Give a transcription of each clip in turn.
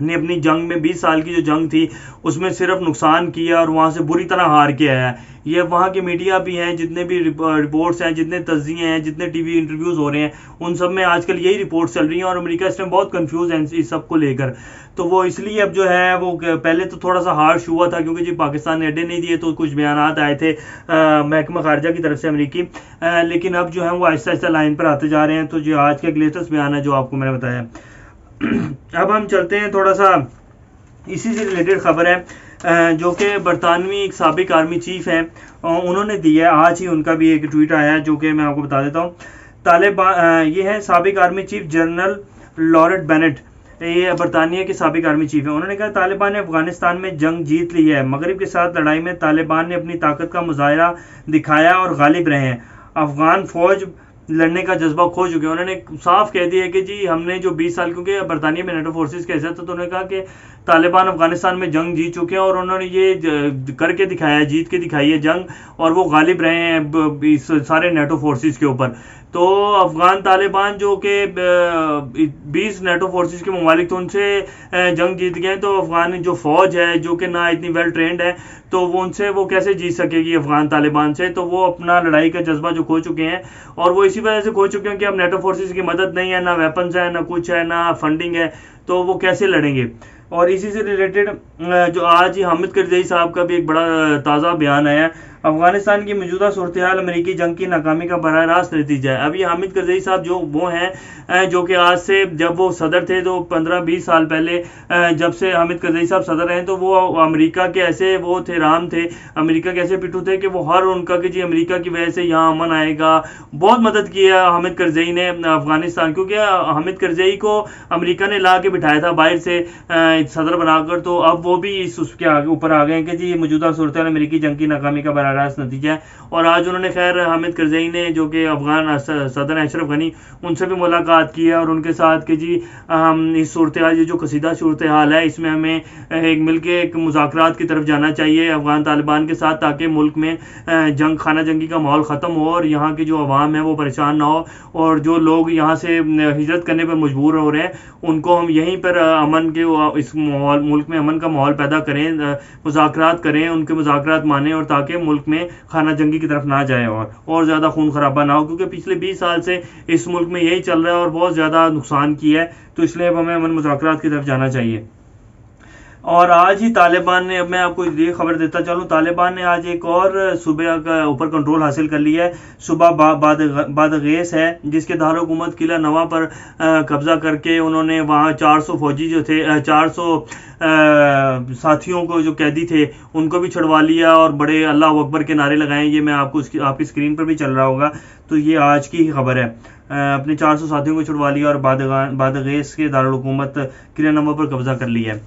نے اپنی جنگ میں 20 سال کی جو جنگ تھی اس میں صرف نقصان کیا اور وہاں سے بری طرح ہار کے آیا ہے. یہ وہاں کے میڈیا بھی ہیں، جتنے بھی رپورٹس ہیں، جتنے تجزیے ہیں، جتنے ٹی وی انٹرویوز ہو رہے ہیں، ان سب میں آج کل یہی رپورٹس چل رہی ہیں، اور امریکہ اس میں بہت کنفیوز ہے اس سب کو لے کر. تو وہ اس لیے اب جو ہے وہ پہلے تو تھوڑا سا ہارش ہوا تھا کیونکہ جی پاکستان نے اڈے نہیں دیے تو کچھ بیانات آئے تھے محکمہ خارجہ کی طرف سے امریکی، لیکن اب جو ہے وہ آہستہ آہستہ لائن پر آتے جا رہے ہیں. تو جو آج کا ایک لیٹسٹ بیان ہے جو آپ کو میں نے بتایا. اب ہم چلتے ہیں تھوڑا سا اسی سے ریلیٹڈ خبر ہے جو کہ برطانوی ایک سابق آرمی چیف ہیں، انہوں نے دی ہے آج ہی، ان کا بھی ایک ٹویٹ آیا ہے جو کہ میں آپ کو بتا دیتا ہوں. طالبان، یہ ہے سابق آرمی چیف جنرل لارڈ بینٹ، یہ برطانیہ کے سابق آرمی چیف ہیں. انہوں نے کہا طالبان نے افغانستان میں جنگ جیت لی ہے. مغرب کے ساتھ لڑائی میں طالبان نے اپنی طاقت کا مظاہرہ دکھایا اور غالب رہے ہیں. افغان فوج لڑنے کا جذبہ کھو چکے ہیں. انہوں نے صاف کہہ دیا ہے کہ جی ہم نے جو 20 سال، کیونکہ برطانیہ میں نیٹو فورسز کے حیثیت، تو انہوں نے کہا کہ طالبان افغانستان میں جنگ جیت چکے ہیں اور انہوں نے یہ کر کے دکھایا ہے، جیت کے دکھائی ہے جنگ، اور وہ غالب رہے ہیں سارے نیٹو فورسز کے اوپر. تو افغان طالبان جو کہ 20 نیٹو فورسز کے ممالک تو ان سے جنگ جیت گئے ہیں، تو افغان جو فوج ہے جو کہ نہ اتنی ویل ٹرینڈ ہے تو وہ ان سے وہ کیسے جیت سکے گی افغان طالبان سے. تو وہ اپنا لڑائی کا جذبہ جو کھو چکے ہیں، اور وہ اسی وجہ سے کھو چکے ہیں کہ اب نیٹو فورسز کی مدد نہیں ہے، نہ ویپنز ہے، نہ کچھ ہے، نہ فنڈنگ ہے، تو وہ کیسے لڑیں گے. اور اسی سے ریلیٹڈ جو آج ہی حامد کرزئی صاحب کا بھی ایک بڑا تازہ بیان آیا ہے. افغانستان کی موجودہ صورتحال امریکی جنگ کی ناکامی کا براہ راست نتیجہ ہے. اب یہ حامد کرزئی صاحب جو وہ ہیں جو کہ آج سے جب وہ صدر تھے تو 15-20 سال پہلے جب سے حامد کرزئی صاحب صدر ہیں تو وہ امریکہ کے ایسے وہ تھے، رام تھے، امریکہ کے ایسے پٹھو تھے کہ وہ ہر ان کا کہ جی امریکہ کی وجہ سے یہاں امن آئے گا. بہت مدد کی ہے حامد کرزئی نے افغانستان، کیونکہ حامد کرزئی کو امریکہ نے لا کے بٹھایا تھا باہر سے صدر بنا کر. تو اب وہ بھی اس کے آگے اوپر آ گئے ہیں کہ جی موجودہ صورتحال امریکی جنگ کی ناکامی کا براہ راست نتیجہ ہے. اور آج انہوں نے خیر حامد کرزئی نے جو کہ افغان صدر اشرف غنی، ان سے بھی ملاقات کی ہے اور ان کے ساتھ کہ جی اس صورتحال، یہ جو کشیدہ صورتحال ہے، اس میں ہمیں ایک مل کے ایک مذاکرات کی طرف جانا چاہیے افغان طالبان کے ساتھ، تاکہ ملک میں جنگ خانہ جنگی کا ماحول ختم ہو اور یہاں کی جو عوام ہے وہ پریشان نہ ہو، اور جو لوگ یہاں سے ہجرت کرنے پر مجبور ہو رہے ہیں ان کو ہم یہیں پر امن کے اس ملک میں امن کا ماحول پیدا کریں، مذاکرات کریں، ان کے مذاکرات مانیں، اور تاکہ ملک میں خانہ جنگی کی طرف نہ جائے اور زیادہ خون خرابہ نہ ہو، کیونکہ پچھلے 20 سال سے اس ملک میں یہی چل رہا ہے اور بہت زیادہ نقصان کیا ہے. تو اس لیے اب ہمیں امن مذاکرات کی طرف جانا چاہیے. اور آج ہی طالبان نے، اب میں آپ کو یہ خبر دیتا چلوں، طالبان نے آج ایک اور صوبہ کا اوپر کنٹرول حاصل کر لیا ہے. صوبہ بادغیس ہے جس کے دارالحکومت قلعہ نواں پر قبضہ کر کے انہوں نے وہاں 400 فوجی جو تھے، 400 ساتھیوں کو جو قیدی تھے ان کو بھی چھڑوا لیا اور بڑے اللہ اکبر کے نعرے لگائے. یہ میں آپ کو آپ کی اسکرین پر بھی چل رہا ہوگا. تو یہ آج کی ہی خبر ہے. اپنے 400 ساتھیوں کو چھڑوا لیا اور بادغیس کے دارالحکومت قلعہ نواں پر قبضہ کر لیا ہے.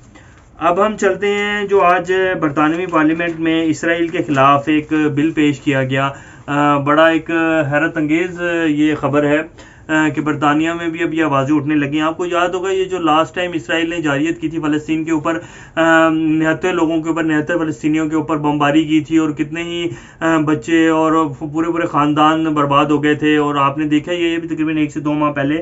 اب ہم چلتے ہیں جو آج برطانوی پارلیمنٹ میں اسرائیل کے خلاف ایک بل پیش کیا گیا. بڑا ایک حیرت انگیز یہ خبر ہے کہ برطانیہ میں بھی اب یہ آوازیں اٹھنے لگی ہیں. آپ کو یاد ہوگا یہ جو لاسٹ ٹائم اسرائیل نے جارحیت کی تھی فلسطین کے اوپر، 79 لوگوں کے اوپر، 79 فلسطینیوں کے اوپر بمباری کی تھی اور کتنے ہی بچے اور پورے خاندان برباد ہو گئے تھے. اور آپ نے دیکھا یہ بھی تقریباً 1 سے 2 ماہ پہلے.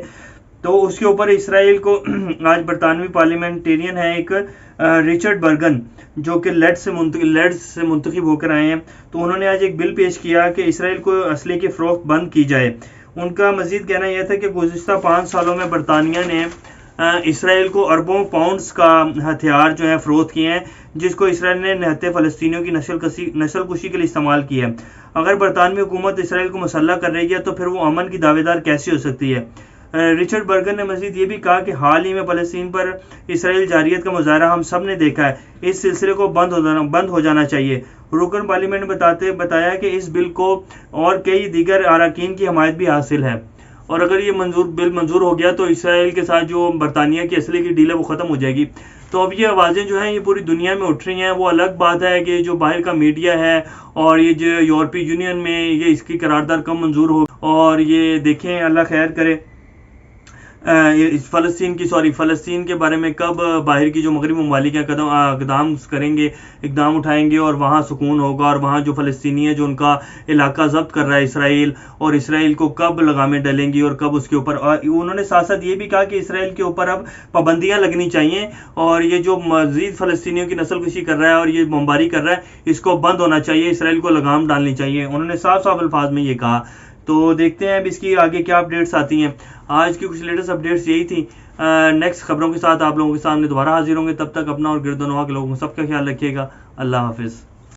تو اس کے اوپر اسرائیل کو آج برطانوی پارلیمنٹیرین ہے ایک رچرڈ برگن جو کہ لیڈز سے منتخب ہو کر آئے ہیں. تو انہوں نے آج ایک بل پیش کیا کہ اسرائیل کو اسلحے کی فروخت بند کی جائے. ان کا مزید کہنا یہ تھا کہ گزشتہ 5 سالوں میں برطانیہ نے اسرائیل کو اربوں پاؤنڈز کا ہتھیار جو ہے فروخت کیے ہیں، جس کو اسرائیل نے نہتے فلسطینیوں کی نسل کشی کے لیے استعمال کیا ہے. اگر برطانوی حکومت اسرائیل کو مسلح کر رہی ہے تو پھر وہ امن کی دعوے دار کیسے ہو سکتی ہے. رچرڈ برگن نے مزید یہ بھی کہا کہ حال ہی میں فلسطین پر اسرائیل جارحیت کا مظاہرہ ہم سب نے دیکھا ہے. اس سلسلے کو بند ہو جانا چاہیے. رکن پارلیمنٹ نے بتایا کہ اس بل کو اور کئی دیگر اراکین کی حمایت بھی حاصل ہے، اور اگر یہ بل منظور ہو گیا تو اسرائیل کے ساتھ جو برطانیہ کی اسلحے کی ڈیل ہے وہ ختم ہو جائے گی. تو اب یہ آوازیں جو ہیں یہ پوری دنیا میں اٹھ رہی ہیں. وہ الگ بات ہے کہ جو باہر کا میڈیا ہے اور یہ جو یورپی یونین میں یہ اس کی قرارداد کم منظور ہو، اور یہ دیکھیں اللہ خیر کرے. فلسطین کے بارے میں کب باہر کی جو مغربی ممالک ہیں اقدام کریں گے، اقدام اٹھائیں گے اور وہاں سکون ہوگا، اور وہاں جو فلسطینی ہے جو ان کا علاقہ ضبط کر رہا ہے اسرائیل، اور اسرائیل کو کب لگامیں ڈلیں گی اور کب اس کے اوپر. اور انہوں نے ساتھ ساتھ یہ بھی کہا کہ اسرائیل کے اوپر اب پابندیاں لگنی چاہیے، اور یہ جو مزید فلسطینیوں کی نسل کشی کر رہا ہے اور یہ بمباری کر رہا ہے اس کو بند ہونا چاہیے، اسرائیل کو لگام ڈالنی چاہیے. انہوں نے صاف صاف الفاظ میں یہ کہا. تو دیکھتے ہیں اب اس کی آگے کیا اپڈیٹس آتی ہیں. آج کی کچھ لیٹسٹ اپڈیٹس یہی تھی. نیکسٹ خبروں کے ساتھ آپ لوگوں کے سامنے دوبارہ حاضر ہوں گے. تب تک اپنا اور گرد و نواح کے لوگوں سب کا خیال رکھیے گا. اللہ حافظ.